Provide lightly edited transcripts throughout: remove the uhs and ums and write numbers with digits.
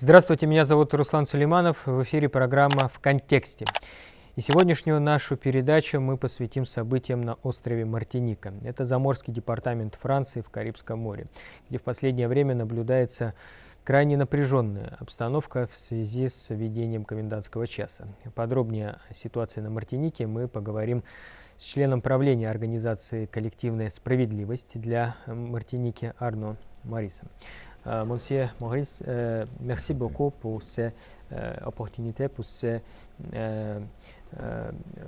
Здравствуйте, меня зовут Руслан Сулейманов, в эфире программа «В контексте». И сегодняшнюю нашу передачу мы посвятим событиям на острове Мартиника. Это заморский департамент Франции в Карибском море, где в последнее время наблюдается крайне напряженная обстановка в связи с введением комендантского часа. Подробнее о ситуации на Мартинике мы поговорим с членом правления организации «Коллективная справедливость» для Мартиники Арно Марисом. Monsieur Maurice, merci beaucoup pour cette opportunité, pour cette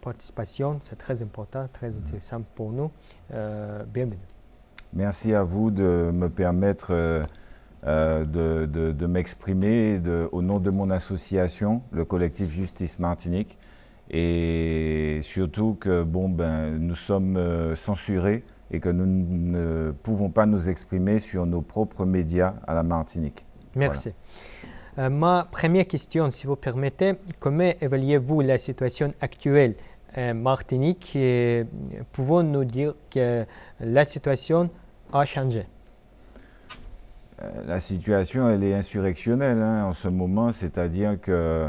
participation. C'est très important, très intéressant pour nous. Bienvenue. Merci à vous de me permettre de m'exprimer au nom de mon association, le collectif Justice Martinique, et surtout que nous sommes censurés et que nous ne pouvons pas nous exprimer sur nos propres médias à la Martinique. Merci. Voilà. Ma première question, si vous permettez, comment évaluez-vous la situation actuelle en Martinique et pouvons-nous dire que la situation a changé? La situation, elle est insurrectionnelle en ce moment, c'est-à-dire que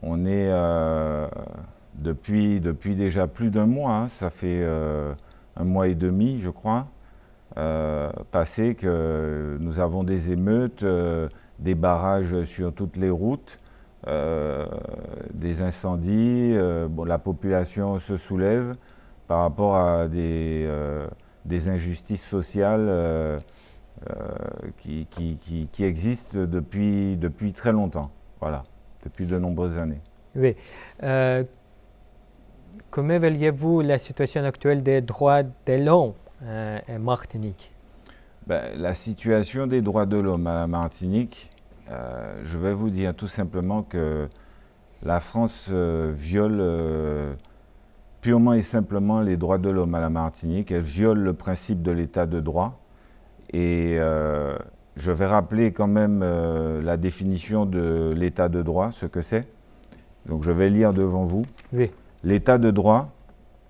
on est depuis déjà plus d'un mois, ça fait un mois et demi, je crois, passé que nous avons des émeutes, des barrages sur toutes les routes, des incendies. La population se soulève par rapport à des injustices sociales qui existent depuis très longtemps, voilà, depuis de nombreuses années. Oui. Comment évaluez-vous la situation actuelle des droits de l'homme en Martinique? La situation des droits de l'homme à la Martinique, je vais vous dire tout simplement que la France viole purement et simplement les droits de l'homme à la Martinique. Elle viole le principe de l'état de droit. Et je vais rappeler quand même la définition de l'état de droit, ce que c'est. Donc je vais lire devant vous. Oui. L'état de droit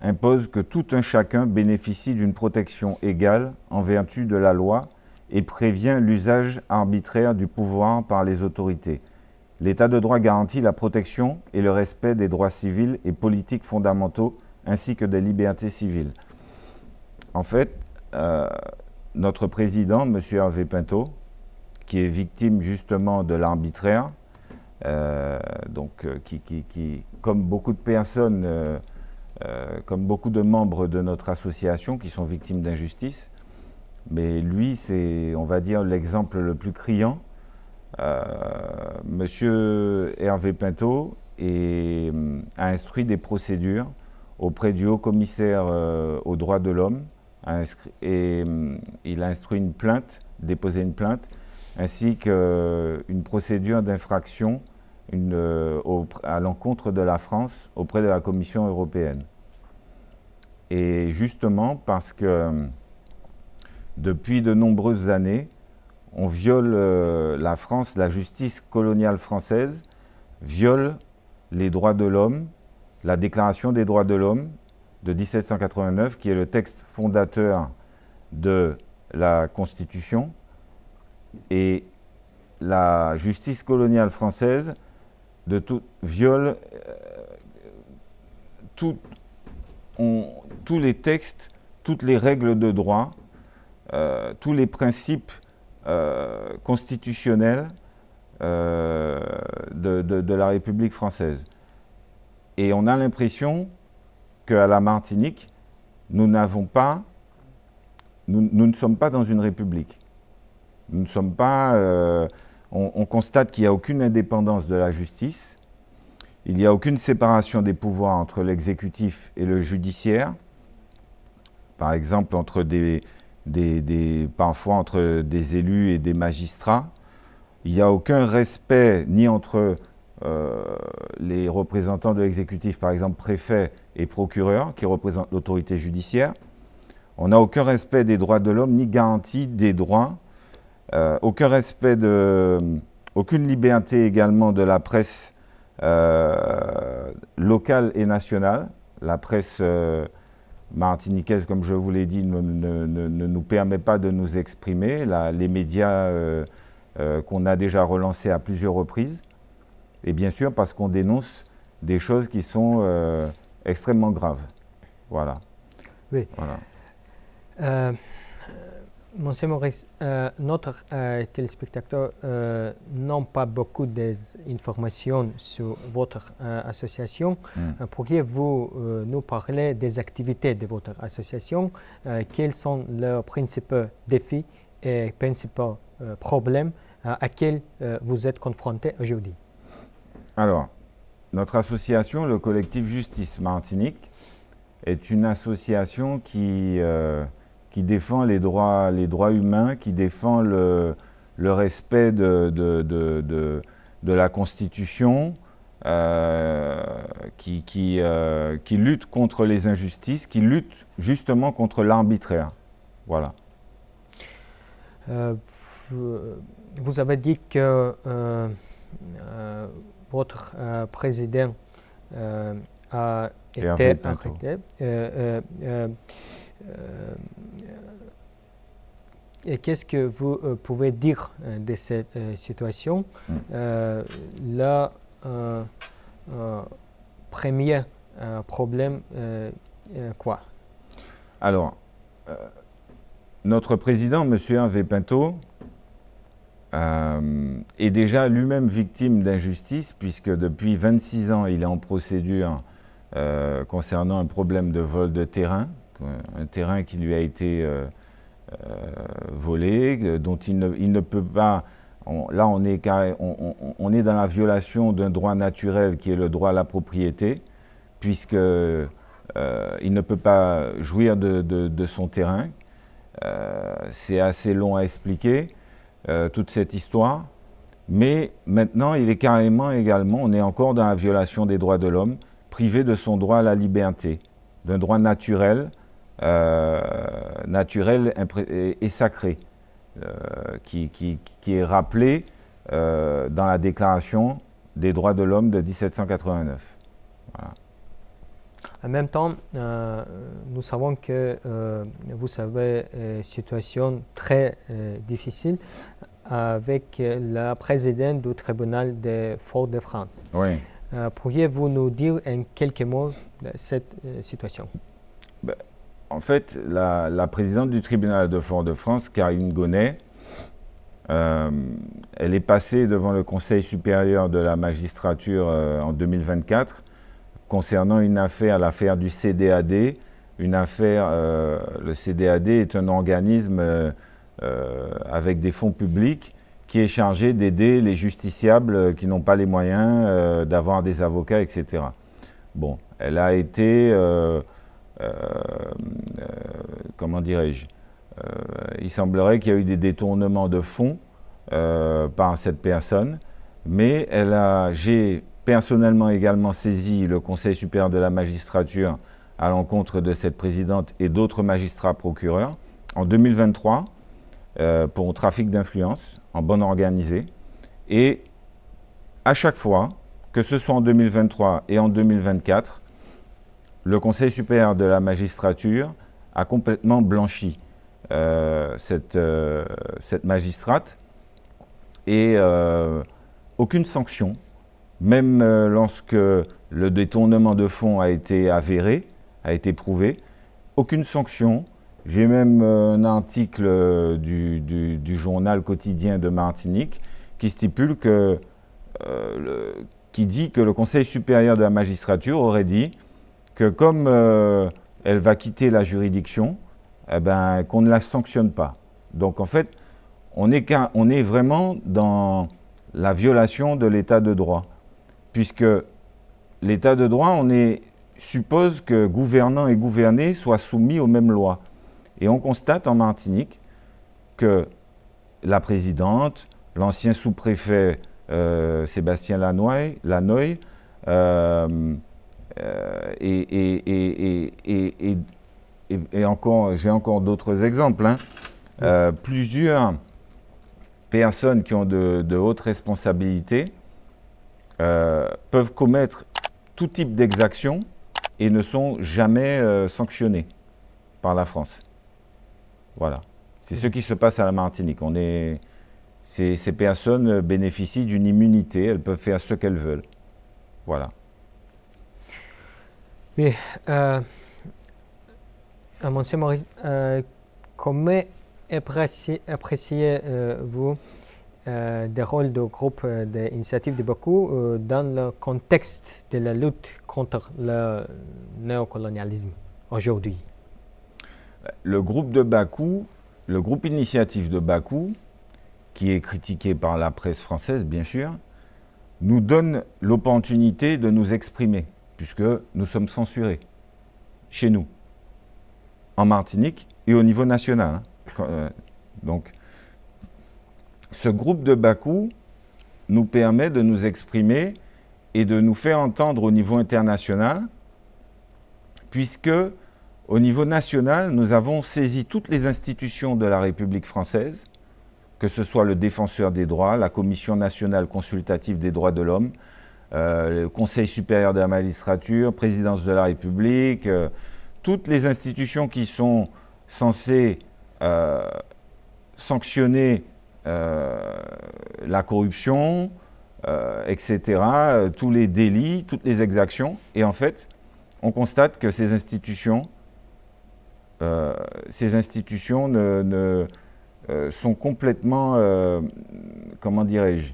impose que tout un chacun bénéficie d'une protection égale en vertu de la loi et prévient l'usage arbitraire du pouvoir par les autorités. L'état de droit garantit la protection et le respect des droits civils et politiques fondamentaux ainsi que des libertés civiles. En fait, notre président, M. Hervé Pinto, qui est victime justement de l'arbitraire, qui, comme beaucoup de personnes, comme beaucoup de membres de notre association qui sont victimes d'injustice, mais lui, c'est, on va dire, l'exemple le plus criant. M. Hervé Pinto a instruit des procédures auprès du haut-commissaire aux droits de l'homme, et il a instruit une plainte, déposé une plainte, ainsi qu'une procédure d'infraction à l'encontre de la France auprès de la Commission européenne. Et justement parce que depuis de nombreuses années, on viole la France, la justice coloniale française viole les droits de l'homme, la Déclaration des droits de l'homme de 1789, qui est le texte fondateur de la Constitution, et la justice coloniale française viole tous les textes, toutes les règles de droit, tous les principes constitutionnels de la République française. Et on a l'impression qu'à la Martinique, nous ne sommes pas dans une république. Nous ne sommes pas... on constate qu'il n'y a aucune indépendance de la justice, il n'y a aucune séparation des pouvoirs entre l'exécutif et le judiciaire, par exemple parfois entre des élus et des magistrats. Il n'y a aucun respect ni entre les représentants de l'exécutif, par exemple préfets et procureurs, qui représentent l'autorité judiciaire. On n'a aucun respect des droits de l'homme, ni garantie des droits, aucun respect aucune liberté également de la presse locale et nationale. La presse martiniquaise, comme je vous l'ai dit, ne nous permet pas de nous exprimer. Les médias qu'on a déjà relancé à plusieurs reprises. Et bien sûr parce qu'on dénonce des choses qui sont extrêmement graves. Voilà. Oui. Voilà. Monsieur Maurice, notre téléspectateur n'ont pas beaucoup d'informations sur votre association. Pourriez-vous nous parler des activités de votre association? Quels sont leurs principaux défis et principaux problèmes à quels vous êtes confrontés aujourd'hui? Alors, notre association, le collectif Justice Martinique, est une association qui défend les droits humains, qui défend le respect de la Constitution, qui lutte contre les injustices, qui lutte justement contre l'arbitraire. Voilà. Vous avez dit que votre président a été arrêté. Et qu'est-ce que vous pouvez dire de cette situation? Le premier problème, quoi? Alors, notre président, M. Hervé Pinto, est déjà lui-même victime d'injustice, puisque depuis 26 ans, il est en procédure concernant un problème de vol de terrain, un terrain qui lui a été volé, dont il ne peut pas... Là, on est dans la violation d'un droit naturel qui est le droit à la propriété, puisque il ne peut pas jouir de son terrain. C'est assez long à expliquer, toute cette histoire. Mais maintenant, il est carrément également, on est encore dans la violation des droits de l'homme, privé de son droit à la liberté, d'un droit naturel, et sacré, qui est rappelé dans la Déclaration des droits de l'homme de 1789. Voilà. En même temps, nous savons que vous avez une situation très difficile avec la présidente du tribunal de Fort-de-France. Oui. Pourriez-vous nous dire en quelques mots de cette situation? En fait, la présidente du tribunal de Fort-de-France, Karine Gonnet, elle est passée devant le Conseil supérieur de la magistrature en 2024 concernant une affaire, l'affaire du CDAD. Une affaire, le CDAD est un organisme avec des fonds publics qui est chargé d'aider les justiciables qui n'ont pas les moyens d'avoir des avocats, etc. Bon, elle a été... comment dirais-je, il semblerait qu'il y a eu des détournements de fonds par cette personne, mais j'ai personnellement également saisi le Conseil supérieur de la magistrature à l'encontre de cette présidente et d'autres magistrats procureurs en 2023 pour trafic d'influence en bande organisée. Et à chaque fois, que ce soit en 2023 et en 2024, le Conseil supérieur de la magistrature a complètement blanchi cette magistrate et aucune sanction, même lorsque le détournement de fonds a été avéré, a été prouvé, aucune sanction. J'ai même un article du journal quotidien de Martinique qui stipule qui dit que le Conseil supérieur de la magistrature aurait dit que comme elle va quitter la juridiction, eh ben, qu'on ne la sanctionne pas. Donc en fait, on est vraiment dans la violation de l'état de droit, puisque l'état de droit, suppose que gouvernants et gouvernés soient soumis aux mêmes lois. Et on constate en Martinique que la présidente, l'ancien sous-préfet Sébastien Lanoye, et encore, j'ai encore d'autres exemples, plusieurs personnes qui ont de hautes responsabilités peuvent commettre tout type d'exactions et ne sont jamais sanctionnées par la France. Voilà. C'est ce qui se passe à la Martinique. Ces personnes bénéficient d'une immunité, elles peuvent faire ce qu'elles veulent. Voilà. Oui, Monsieur Maurice, comment appréciez-vous des rôles du groupe d'initiative de Bakou dans le contexte de la lutte contre le néocolonialisme aujourd'hui? Le groupe de Bakou, le groupe initiative de Bakou, qui est critiqué par la presse française, bien sûr, nous donne l'opportunité de nous exprimer, puisque nous sommes censurés, chez nous, en Martinique et au niveau national. Donc, ce groupe de Bakou nous permet de nous exprimer et de nous faire entendre au niveau international, puisque au niveau national, nous avons saisi toutes les institutions de la République française, que ce soit le Défenseur des droits, la Commission nationale consultative des droits de l'homme, le Conseil supérieur de la magistrature, Présidence de la République, toutes les institutions qui sont censées sanctionner la corruption, etc., tous les délits, toutes les exactions. Et en fait, on constate que ces institutions sont complètement, comment dirais-je,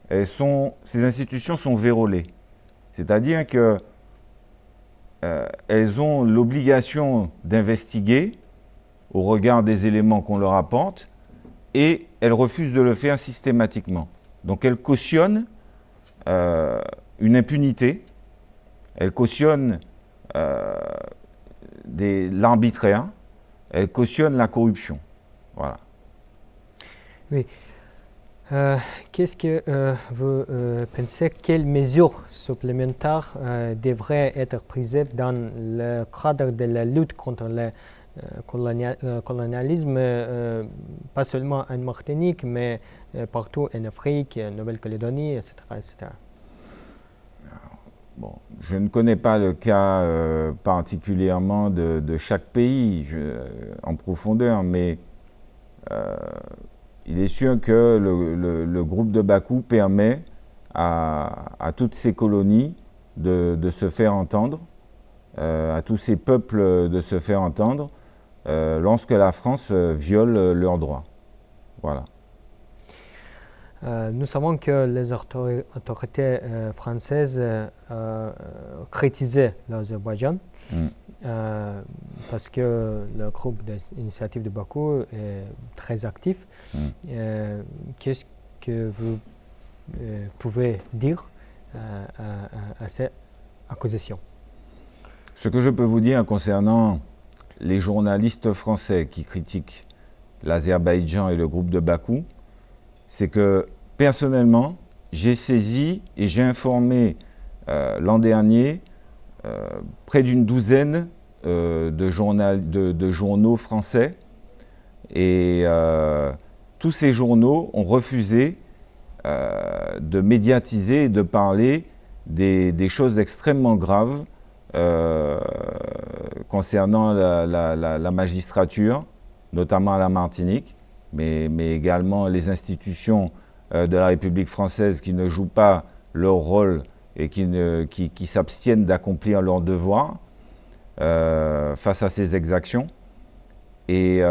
ces institutions sont vérolées. C'est-à-dire que elles ont l'obligation d'investiguer au regard des éléments qu'on leur apporte et elles refusent de le faire systématiquement. Donc elles cautionnent une impunité, elles cautionnent l'arbitraire, elles cautionnent la corruption. Voilà. Oui. Qu'est-ce que vous pensez, quelles mesures supplémentaires devraient être prises dans le cadre de la lutte contre le colonialisme, pas seulement en Martinique, mais partout en Afrique, en Nouvelle-Calédonie, etc., etc. Bon, je ne connais pas le cas particulièrement de chaque pays en profondeur, mais il est sûr que le groupe de Bakou permet à toutes ces colonies de se faire entendre, à tous ces peuples de se faire entendre lorsque la France viole leurs droits. Voilà. Nous savons que les autorités françaises critisaient l'Azerbaïdjan parce que le groupe d'initiative de Bakou est très actif. Qu'est-ce que vous pouvez dire à ces accusations? Ce que je peux vous dire concernant les journalistes français qui critiquent l'Azerbaïdjan et le groupe de Bakou, c'est que personnellement, j'ai saisi et j'ai informé l'an dernier près d'une douzaine de journaux français et tous ces journaux ont refusé de médiatiser et de parler des choses extrêmement graves concernant la magistrature, notamment à la Martinique, mais également les institutions de la République française qui ne jouent pas leur rôle et qui s'abstiennent d'accomplir leurs devoirs face à ces exactions. Et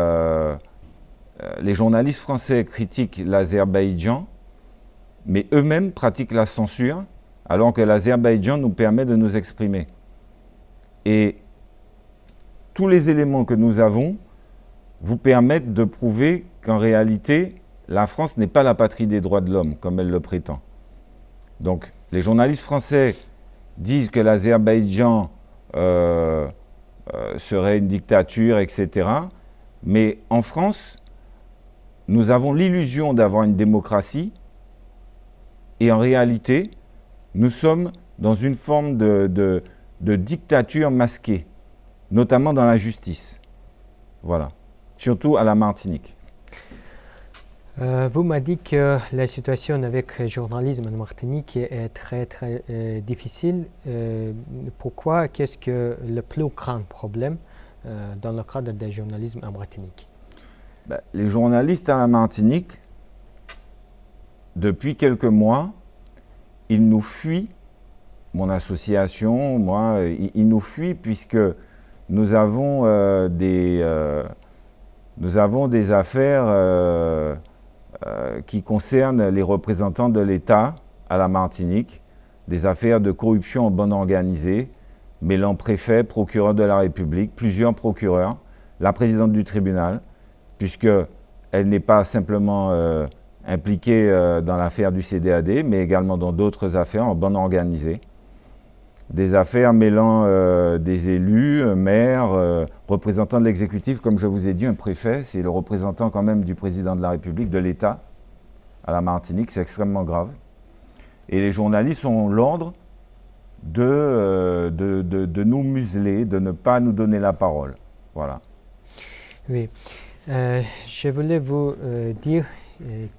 les journalistes français critiquent l'Azerbaïdjan, mais eux-mêmes pratiquent la censure, alors que l'Azerbaïdjan nous permet de nous exprimer. Et tous les éléments que nous avons vous permettent de prouver qu'en réalité, la France n'est pas la patrie des droits de l'homme, comme elle le prétend. Donc, les journalistes français disent que l'Azerbaïdjan serait une dictature, etc. Mais en France, nous avons l'illusion d'avoir une démocratie et en réalité, nous sommes dans une forme de dictature masquée, notamment dans la justice. Voilà. Surtout à la Martinique. Vous m'avez dit que la situation avec le journalisme en Martinique est très très difficile. Pourquoi? Qu'est-ce que le plus grand problème dans le cadre du journalisme en Martinique? Les journalistes à la Martinique depuis quelques mois, il nous fuit, mon association, moi, il nous fuit puisque nous avons des affaires qui concernent les représentants de l'État à la Martinique, des affaires de corruption en bande organisée, mêlant préfet, procureur de la République, plusieurs procureurs, la présidente du tribunal, puisqu'elle n'est pas simplement impliquée dans l'affaire du CDAD, mais également dans d'autres affaires en bande organisée. Des affaires mêlant des élus, maires, représentants de l'exécutif, comme je vous ai dit, un préfet, c'est le représentant quand même du président de la République, de l'État, à la Martinique, c'est extrêmement grave. Et les journalistes ont l'ordre de nous museler, de ne pas nous donner la parole. Voilà. Oui. Je voulais vous dire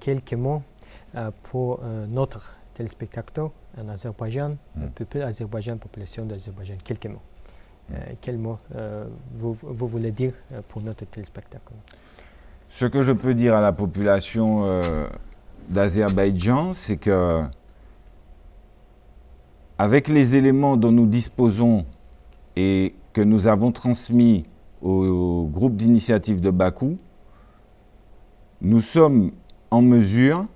quelques mots pour notre téléspectateur en Azerbaïdjan, peuple azerbaïdjan, population d'Azerbaïdjan. Quelques mots. Quels mots vous voulez dire pour notre téléspectateur? Ce que je peux dire à la population d'Azerbaïdjan, c'est que avec les éléments dont nous disposons et que nous avons transmis au groupe d'initiative de Bakou, nous sommes en mesure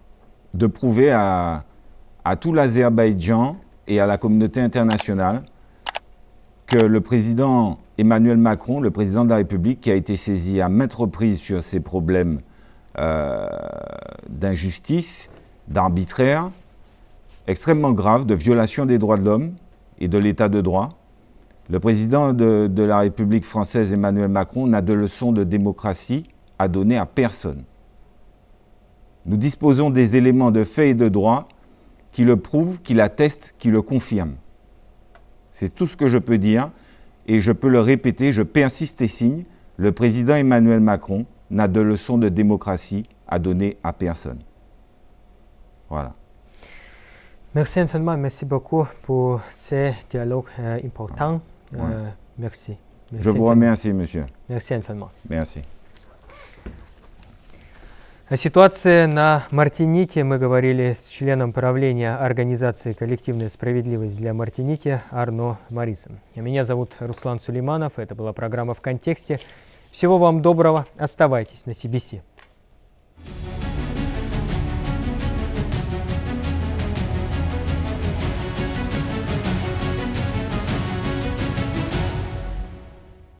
de prouver à tout l'Azerbaïdjan et à la communauté internationale que le président Emmanuel Macron, le président de la République, qui a été saisi à maintes reprises sur ces problèmes d'injustice, d'arbitraire, extrêmement grave, de violation des droits de l'homme et de l'état de droit. Le président de la République française, Emmanuel Macron, n'a de leçons de démocratie à donner à personne. Nous disposons des éléments de fait et de droit qui le prouvent, qui l'attestent, qui le confirment. C'est tout ce que je peux dire et je peux le répéter, je persiste et signe, le président Emmanuel Macron n'a de leçons de démocratie à donner à personne. Voilà. Merci infiniment, merci beaucoup pour ce dialogue important. Merci. Je vous remercie, monsieur. Merci infiniment. Merci. О ситуации на Мартинике мы говорили с членом правления организации «Коллективная справедливость для Мартиники» Арно Марисом. Меня зовут Руслан Сулейманов. Это была программа «В контексте». Всего вам доброго. Оставайтесь на CBC.